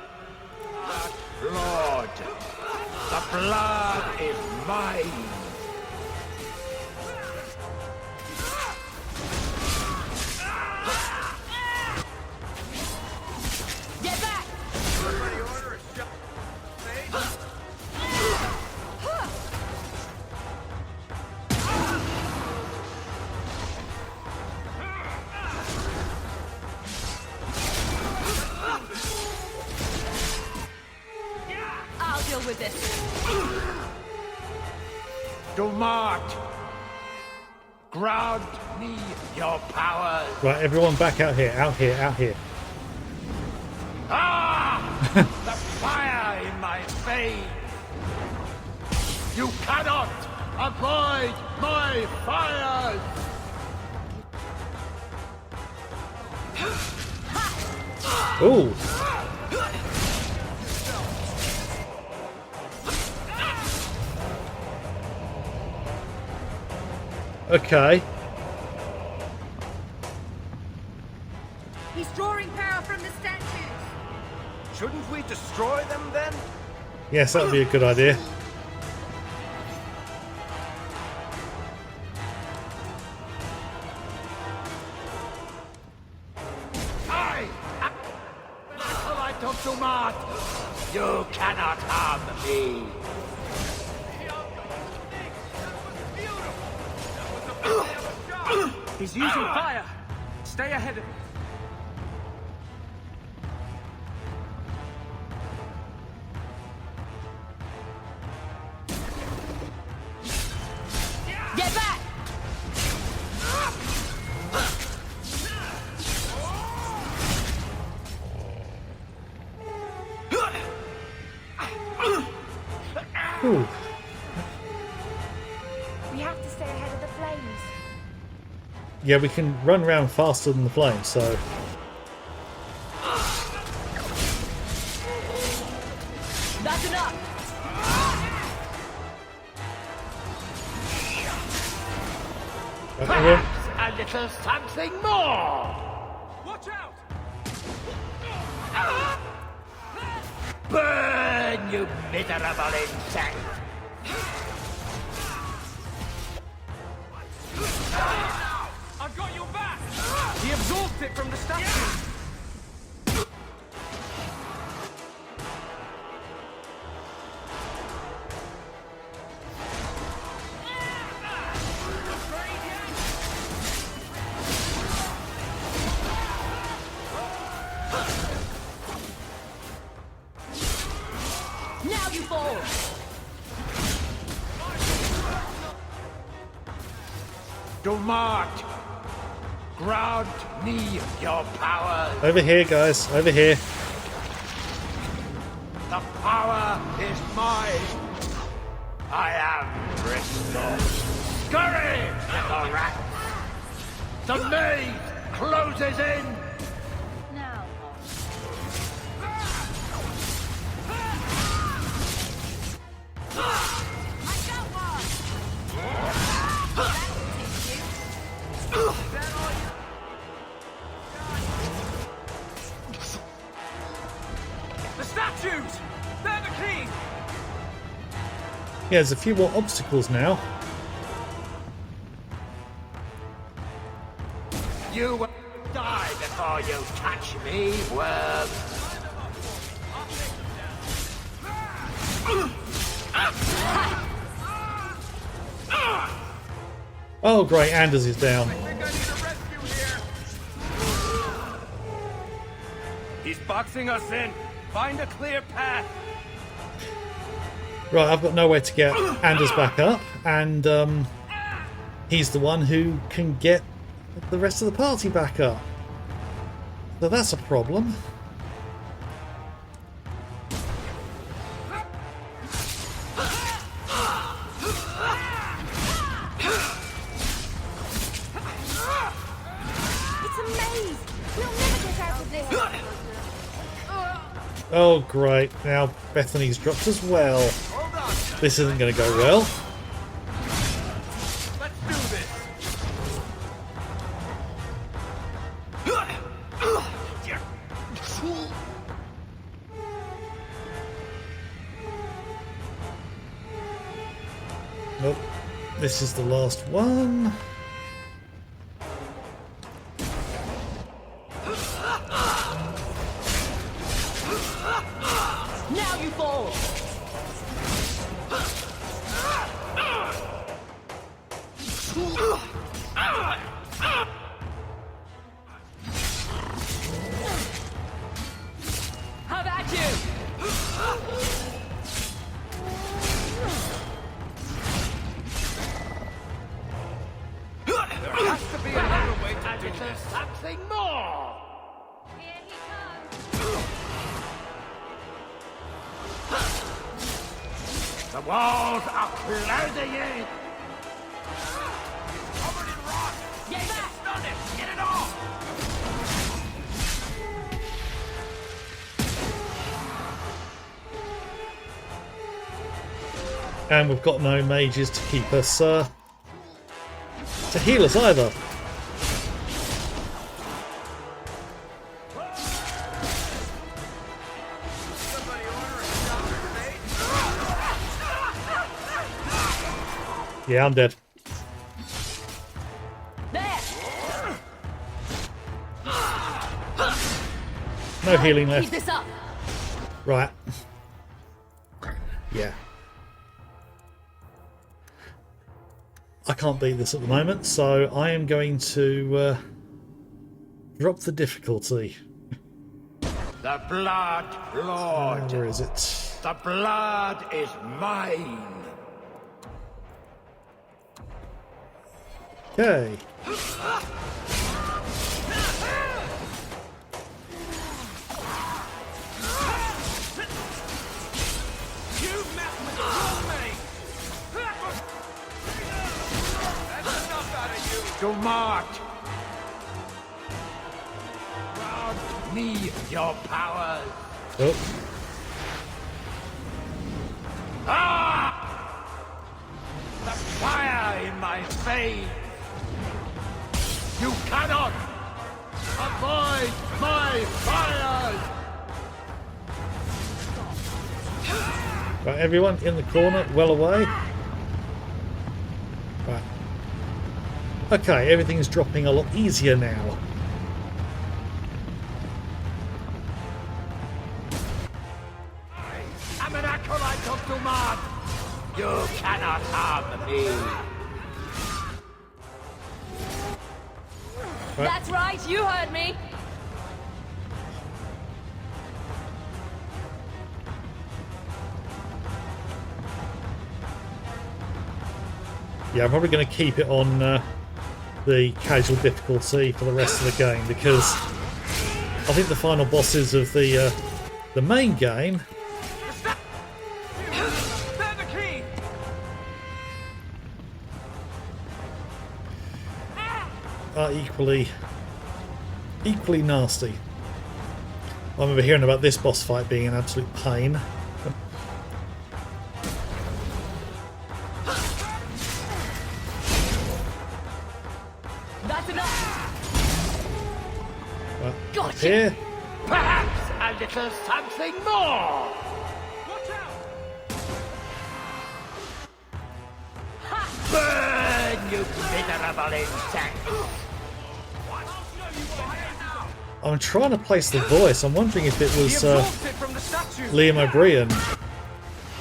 Lord. The blood is mine.
Get back! I'll deal with this.
Dumart, grant me your powers.
Right, everyone back out here, out here, out here.
Ah! The fire in my veins. You cannot avoid my fires.
Ooh. Okay.
He's drawing power from the statues.
Shouldn't we destroy them then?
Yes, that would be a good idea.
I am the acolyte of Dumart. You cannot harm me.
He's using fire. Stay ahead of him.
Get back!
Ooh.
We have to stay ahead of the flames.
Yeah, we can run around faster than the flames, so...
That's enough!
Everyone,
A little something more.
Watch out!
Burn, you miserable insect.
I've got your back! He absorbed it from the statue!
Now you fall!
Dumart, grant me your powers.
over here, guys, over here.
The power is mine. I am Bristol. Scurry, little rat. The maid closes in!
Now,
I got one!
The statues! They're the key!
Yeah, there's a few more obstacles now.
You will die before you touch me, worm!
Oh, great, Anders is down.
I think I need a rescue here! He's boxing us in! Find a clear path!
Right, I've got nowhere to get Anders back up, and he's the one who can get the rest of the party back up. So that's a problem.
It's a maze! We'll never get out of this!
Oh, great. Now Bethany's dropped as well. This isn't going to go well.
Let's do this!
Nope. This is the last one.
Now you fall! How about you?
There has to be another way to do
There's
this!
something more!
here he comes.
The walls are closing in!
Covered in rock!
Get back!
Stun him! Get it off!
And we've got no mages to keep us, to heal us either.
Somebody order a shot grenade?
Yeah, I'm dead.
There!
No healing
Keep
left.
this up!
Right. Yeah. I can't beat this at the moment, so I am going to drop the difficulty.
The blood, Lord!
Where is it?
The blood is mine!
Okay.
You messed with the roommate! That's enough out of you!
To Mart! Grant me your powers!
Oh,
Ah! The fire in my veins! You cannot avoid my fires!
right, everyone in the corner, well away. Right. Okay, everything's dropping a lot easier now.
I'm an acolyte of Dumad! You cannot harm me!
That's right, you heard me!
Yeah, I'm probably going to keep it on the casual difficulty for the rest of the game, because I think the final bosses of the main game
They're the key!
are equally equally nasty. I remember hearing about this boss fight being an absolute pain.
That's enough.
Well,
Gotcha.
here.
Perhaps a little something more!
Watch out!
Burn, you miserable insect!
I'm trying to place the voice. I'm wondering if it was
He absorbed it from the statue.
Liam O'Brien.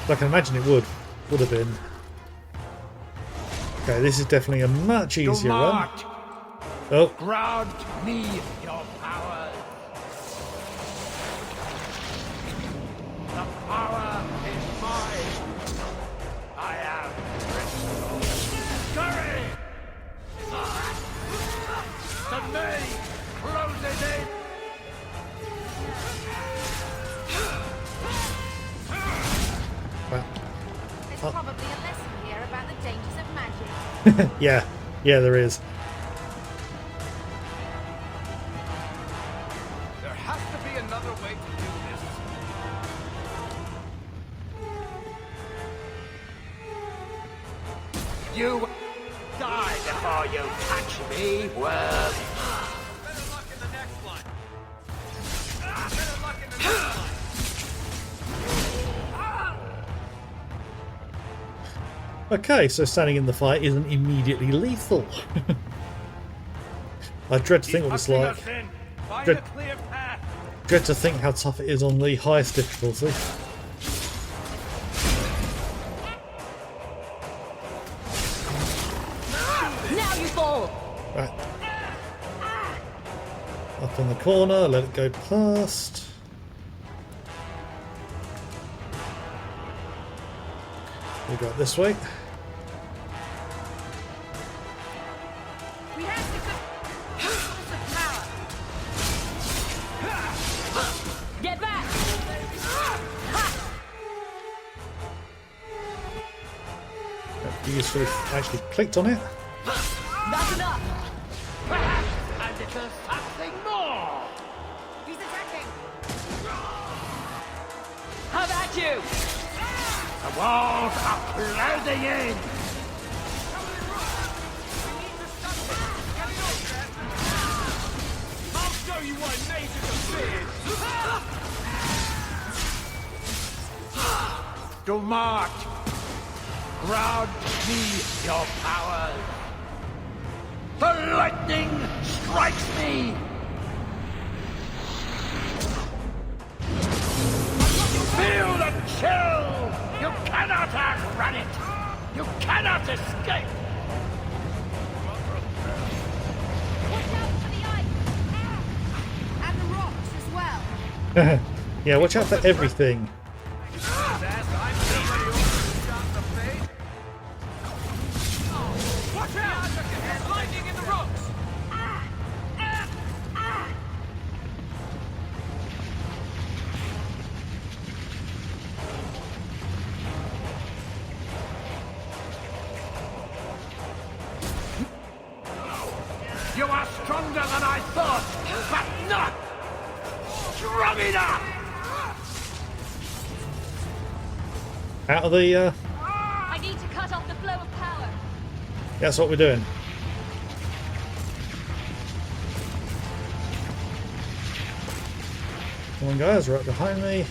I can imagine it would have been. Okay, this is definitely a much easier run.
Mart,
Oh,
grant me your powers. The power is mine. I am Crystal. Scurry! The maze closes in.
wow.
There's probably a lesson here about the dangers of magic.
Yeah, there is.
There has to be another way to do this.
You die before you touch me, worm.
Better luck in the next one. Better luck in the next one.
Okay, so standing in the fight isn't immediately lethal. I dread to think what it's like.
Find
Dread,
a clear path.
dread to think how tough it is on the highest difficulty.
Now you fall.
Right. Up in the corner, let it go past. We go this way.
We have to source of power. Get back.
That'd be useful if I actually clicked on it.
That's enough.
Perhaps a little something more.
He's attacking.
How about you? The walls are closing in.
I'll show you what nature is.
Dumart, grant me your powers. The lightning strikes me. Feel the chill. You cannot outrun it. You cannot escape.
Watch out for the ice. And the rocks as well.
Yeah, watch out for everything.
Watch out! There's lightning in the rocks.
You are stronger than I thought, but not strong enough.
Out of the.
I need to cut off the flow of power.
That's what we're doing. Come on, guys, right behind me.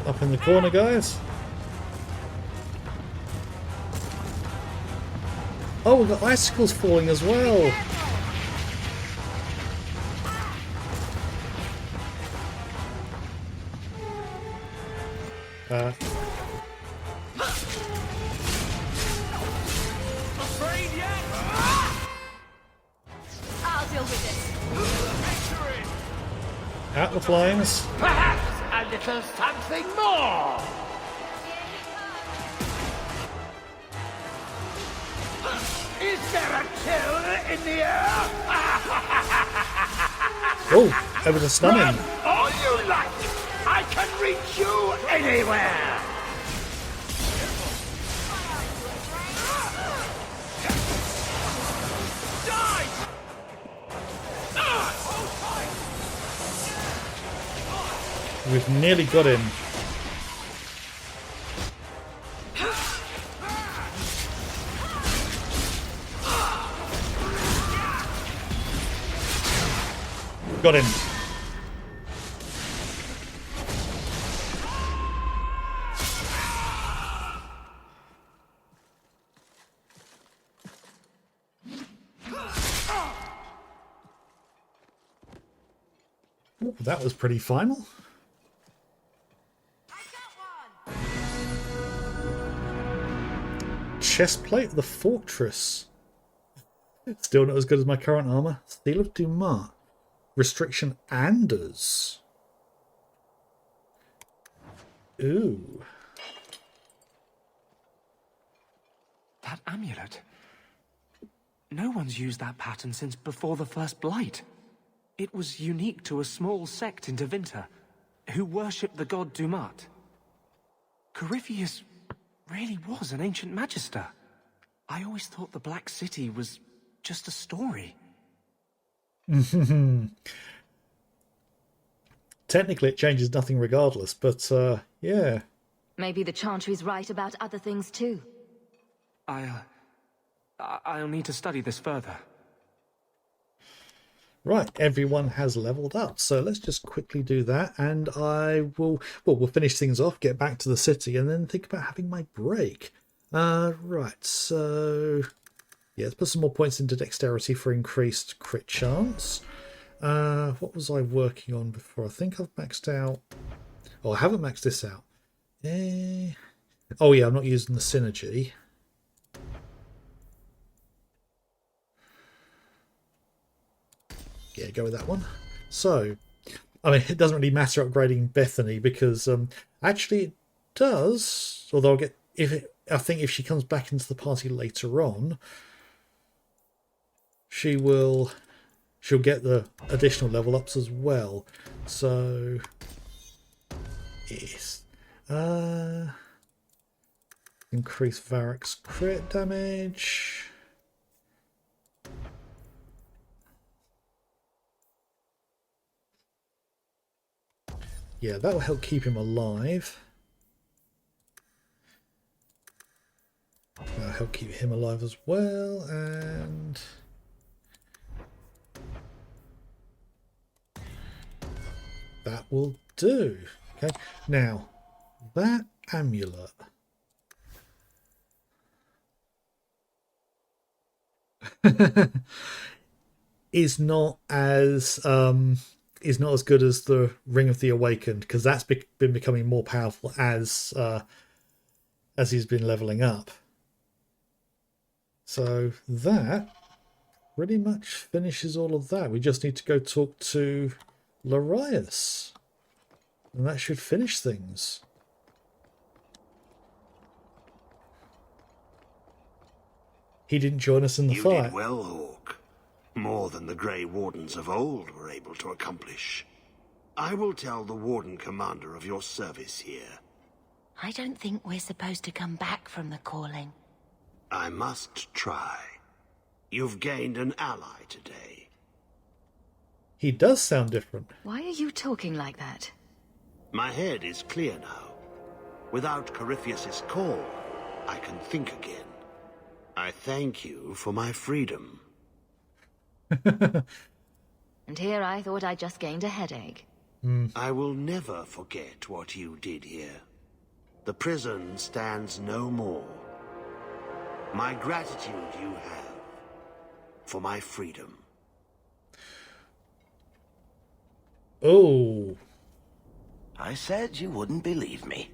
Up in the corner, guys. Oh, we've got icicles falling as well.
Afraid yet?
I'll deal with this.
Victory!
Out the flames.
Perhaps a little something more. Is there a chill in the air?
Oh, able to stun
Run
him.
all you like. I can reach you anywhere.
We've nearly got him. Got him. Ooh, that was pretty final. Chestplate of the fortress. Still not as good as my current armor. Steel of Dumas. Restriction Anders. Ooh.
That amulet. No one's used that pattern since before the First Blight. It was unique to a small sect in Devinter, who worshipped the god Dumat. Corypheus really was an ancient magister. I always thought the Black City was just a story.
Technically it changes nothing regardless, but yeah.
Maybe the Chantry's right about other things too.
I'll need to study this further.
Right, everyone has leveled up, so let's just quickly do that, and we'll finish things off, get back to the city, and then think about having my break. Right, so yeah, let's put some more points into dexterity for increased crit chance. What was I working on before? I think I've maxed out. Oh, I haven't maxed this out. Oh yeah, I'm not using the synergy. Yeah, go with that one. So, I mean, it doesn't really matter upgrading Bethany because actually it does. Although I think if she comes back into the party later on, she'll get the additional level ups as well. So, yes, increase Varric's crit damage. Yeah, that will help keep him alive. That'll help keep him alive as well, and that will do. Okay, now that amulet. is not as good as the Ring of the Awakened, because that's been becoming more powerful as he's been leveling up. So that pretty much finishes all of that. We just need to go talk to Larius, and that should finish things. He didn't join us in the fight.
You did well, Hawk. More than the Grey Wardens of old were able to accomplish. I will tell the Warden Commander of your service here.
I don't think we're supposed to come back from the calling.
I must try. You've gained an ally today.
He does sound different.
Why are you talking like that?
My head is clear now. Without Corypheus's call, I can think again. I thank you for my freedom.
And here I thought I just gained a headache.
I will never forget what you did here. The prison stands no more. My gratitude you have for my freedom.
Oh.
I said you wouldn't believe me.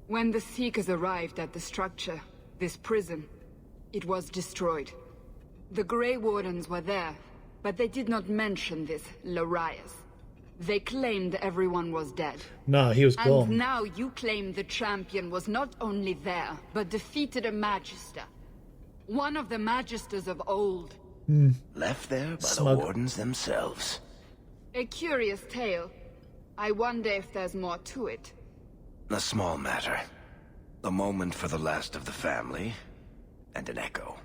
When the Seekers arrived at the structure, this prison, it was destroyed. The Grey Wardens were there, but they did not mention this Larius. They claimed everyone was dead.
No, he was gone.
And now you claim the champion was not only there, but defeated a Magister. One of the Magisters of old.
Left there by
Smug.
the Wardens themselves.
A curious tale. I wonder if there's more to it.
A small matter. A moment for the last of the family, and an echo.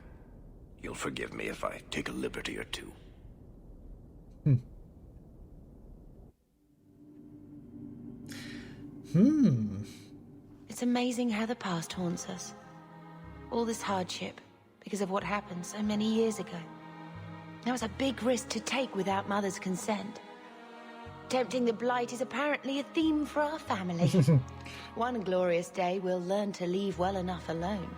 You'll forgive me if I take a liberty or two.
It's amazing how the past haunts us. All this hardship because of what happened so many years ago. That was a big risk to take without Mother's consent. Tempting the Blight is apparently a theme for our family. One glorious day we'll learn to leave well enough alone.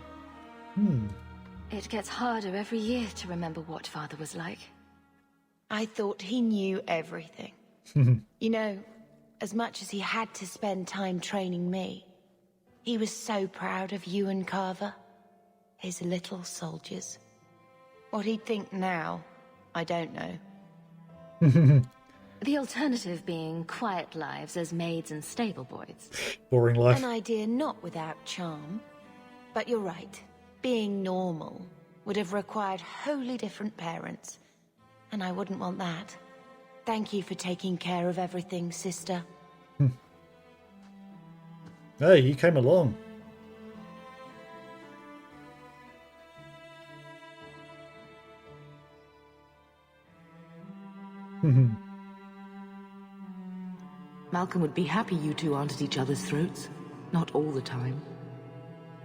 It gets harder every year to remember what Father was like.
I thought he knew everything. You know, as much as he had to spend time training me, he was so proud of you and Carver, his little soldiers. What he'd think now, I don't know.
The alternative being quiet lives as maids and stable boys.
Boring life.
An idea not without charm. But you're right. Being normal would have required wholly different parents. And I wouldn't want that. Thank you for taking care of everything, sister.
Hey, you came along.
Malcolm would be happy you two aren't at each other's throats. Not all the time.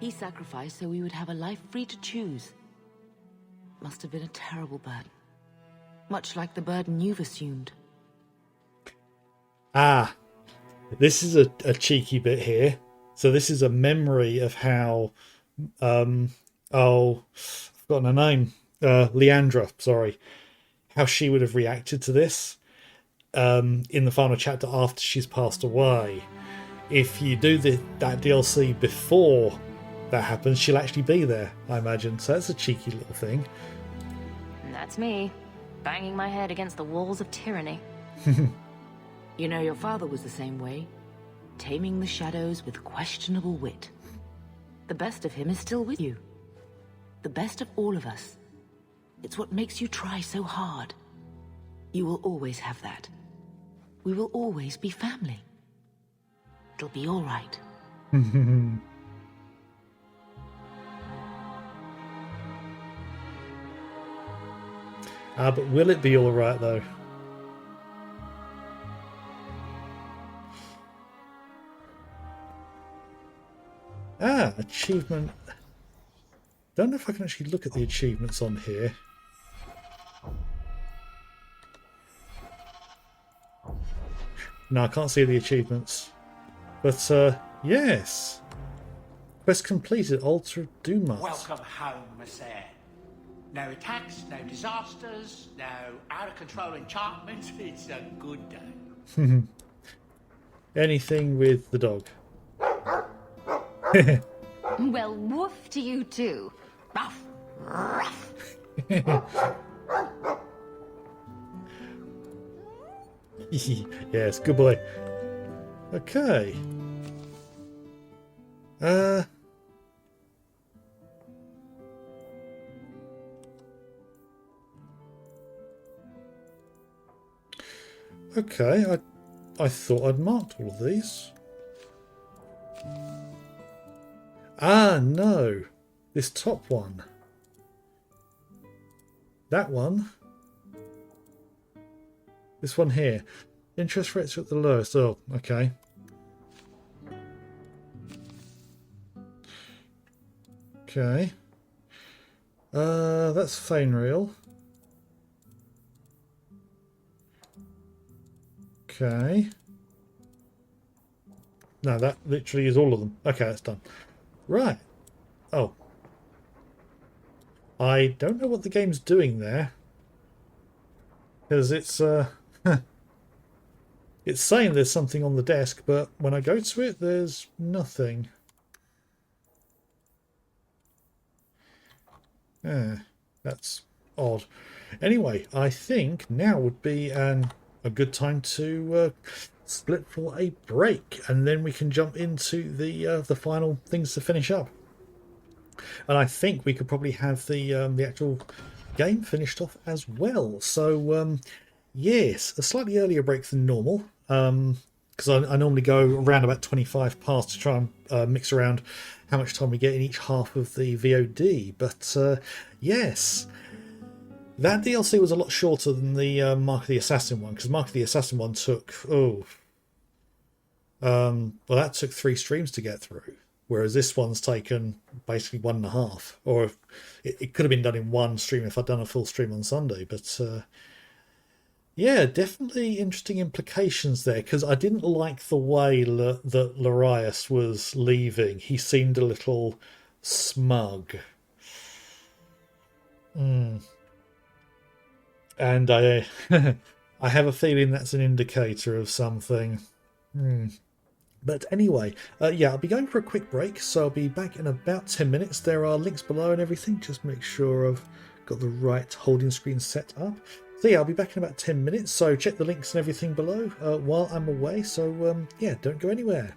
He sacrificed so we would have a life free to choose. Must have been a terrible burden. Much like the burden you've assumed.
Ah, this is a cheeky bit here. So this is a memory of how, I've forgotten her name, Leandra, sorry, how she would have reacted to this in the final chapter after she's passed away. If you do that DLC before that happens, she'll actually be there, I imagine. So that's a cheeky little thing.
And that's me, banging my head against the walls of tyranny.
You know, your father was the same way. Taming the shadows with questionable wit. The best of him is still with you. The best of all of us. It's what makes you try so hard. You will always have that. We will always be family. It'll be all right.
But will it be all right though? Achievement. Don't know if I can actually look at the achievements on here. No, I can't see the achievements. But, yes. Quest completed, Altar of Dumas.
Welcome home, Monsieur. No attacks, no disasters, no out-of-control enchantments. It's a good day.
Anything with the dog.
Well, woof to you too. Ruff, ruff.
Yes, good boy. Okay. Okay, I thought I'd marked all of these. No. This top one. That one. This one here. Interest rates are at the lowest. Oh, okay. Okay. That's Fainreal. Okay. No, that literally is all of them. Okay, that's done. Right. Oh. I don't know what the game's doing there. Because it's it's saying there's something on the desk, but when I go to it, there's nothing. That's odd. Anyway, I think now would be a good time to split for a break, and then we can jump into the final things to finish up. And I think we could probably have the actual game finished off as well. So yes, a slightly earlier break than normal, because I normally go around about 25 past to try and mix around how much time we get in each half of the VOD. But yes, that DLC was a lot shorter than the Mark of the Assassin one, because Mark of the Assassin one took Well, that took 3 streams to get through, whereas this one's taken basically 1.5. Or it could have been done in 1 stream if I'd done a full stream on Sunday. But yeah, definitely interesting implications there, because I didn't like the way that Larius was leaving. He seemed a little smug. And I I have a feeling that's an indicator of something. But anyway, yeah, I'll be going for a quick break, so I'll be back in about 10 minutes. There are links below and everything. Just make sure I've got the right holding screen set up. So yeah, I'll be back in about 10 minutes, so check the links and everything below while I'm away. So yeah, don't go anywhere.